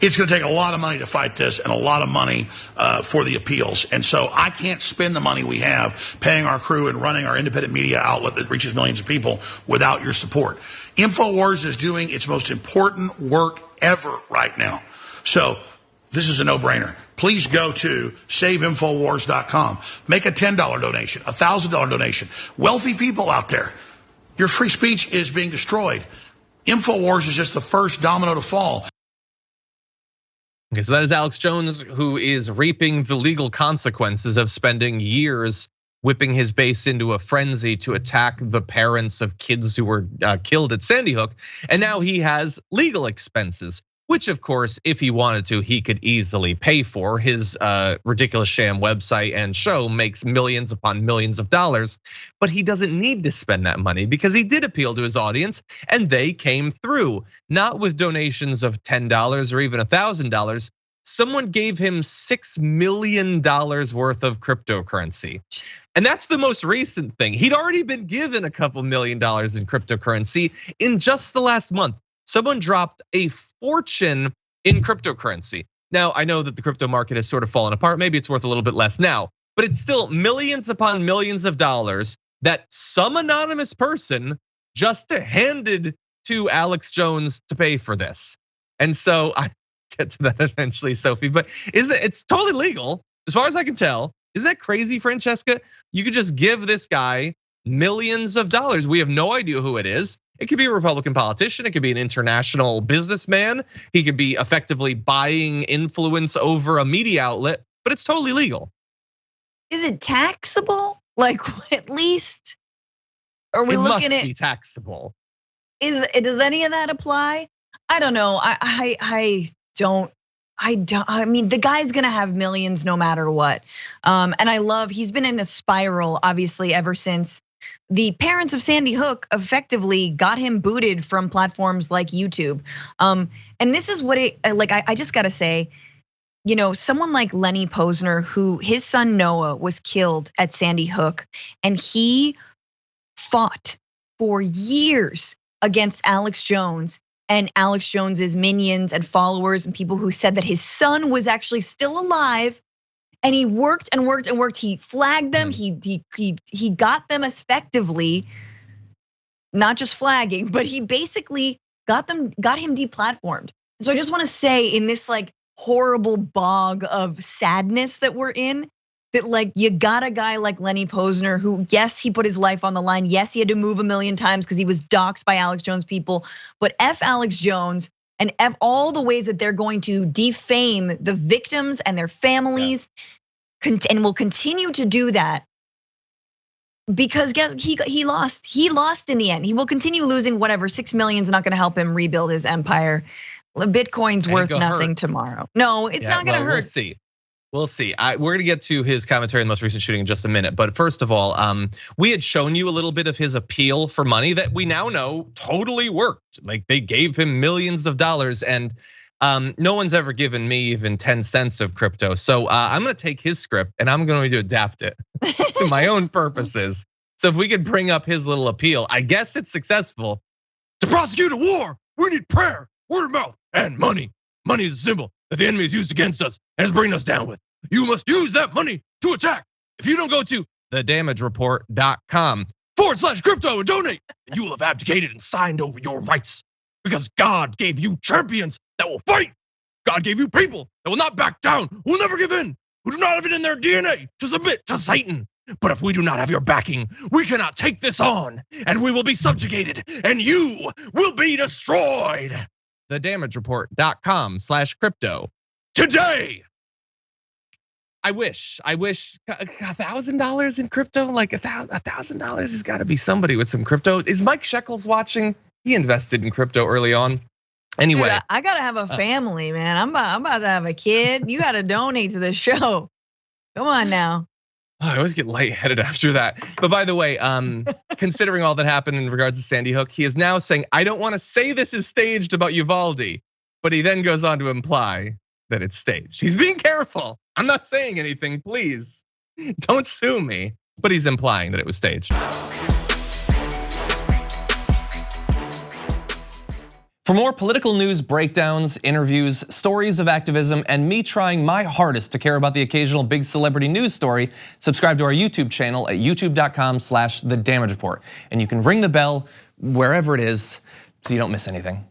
It's going to take a lot of money to fight this and a lot of money for the appeals. And so I can't spend the money we have paying our crew and running our independent media outlet that reaches millions of people without your support. Infowars is doing its most important work ever right now. So this is a no-brainer. Please go to saveinfowars.com. Make a $10 donation, a $1,000 donation. Wealthy people out there, your free speech is being destroyed. Infowars is just the first domino to fall. Okay, so that is Alex Jones, who is reaping the legal consequences of spending years whipping his base into a frenzy to attack the parents of kids who were killed at Sandy Hook. And now he has legal expenses, which of course, if he wanted to, he could easily pay for. His ridiculous sham website and show makes millions upon millions of dollars, but he doesn't need to spend that money because he did appeal to his audience and they came through, not with donations of $10 or even $1,000. Someone gave him $6 million worth of cryptocurrency. And that's the most recent thing. He'd already been given a couple $1 million in cryptocurrency in just the last month. Someone dropped a fortune in cryptocurrency. Now, I know that the crypto market has sort of fallen apart. Maybe it's worth a little bit less now, but it's still millions upon millions of dollars that some anonymous person just handed to Alex Jones to pay for this. And so I get to that eventually, Sophie, but it's totally legal as far as I can tell. Isn't that crazy, Francesca? You could just give this guy millions of dollars. We have no idea who it is. It could be a Republican politician. It could be an international businessman. He could be effectively buying influence over a media outlet, but it's totally legal. Is it taxable? Like at least, are we looking at? It must be taxable. Does any of that apply? I don't know. I don't. I mean, the guy's gonna have millions no matter what. And he's been in a spiral, obviously, ever since the parents of Sandy Hook effectively got him booted from platforms like YouTube. And this is what I just gotta say, someone like Lenny Posner, who his son Noah was killed at Sandy Hook, and he fought for years against Alex Jones and Alex Jones's minions and followers and people who said that his son was actually still alive. And he worked and worked and worked. He flagged them. He got them effectively, not just flagging, but he basically got him deplatformed. So I just want to say, in this like horrible bog of sadness that we're in, that like you got a guy like Lenny Posner who, yes, he put his life on the line. Yes, he had to move 1 million times because he was doxxed by Alex Jones people. But F Alex Jones and F all the ways that they're going to defame the victims and their families, and will continue to do that because he lost. He lost in the end. He will continue losing. Whatever, 6 million is not going to help him rebuild his empire. Bitcoin's worth nothing tomorrow. No, it's not going to hurt. We'll see. We're gonna get to his commentary in the most recent shooting in just a minute. But first of all, we had shown you a little bit of his appeal for money that we now know totally worked. Like they gave him millions of dollars, and no one's ever given me even 10 cents of crypto. So I'm gonna take his script and I'm going to adapt it to my own purposes. So if we could bring up his little appeal, I guess it's successful. To prosecute a war, we need prayer, word of mouth, and money. Money is a symbol that the enemy has used against us and is bringing us down with. You must use that money to attack. If you don't go to thedamagereport.com/crypto and donate, you will have abdicated and signed over your rights, because God gave you champions that will fight. God gave you people that will not back down, who will never give in, who do not have it in their DNA to submit to Satan. But if we do not have your backing, we cannot take this on, and we will be subjugated, and you will be destroyed. thedamagereport.com/crypto today. I wish $1,000 in crypto, like $1,000 has got to be somebody with some crypto. Is Mike Shekels watching? He invested in crypto early on. Anyway, dude, I gotta have a family, man. I'm about to have a kid. You gotta donate to the show. Come on now. I always get lightheaded after that. But by the way, considering all that happened in regards to Sandy Hook, he is now saying, I don't want to say this is staged about Uvalde, but he then goes on to imply that it's staged. He's being careful. I'm not saying anything, please. Don't sue me. But he's implying that it was staged. For more political news breakdowns, interviews, stories of activism, and me trying my hardest to care about the occasional big celebrity news story, subscribe to our YouTube channel at youtube.com/thedamagereport. And you can ring the bell wherever it is so you don't miss anything.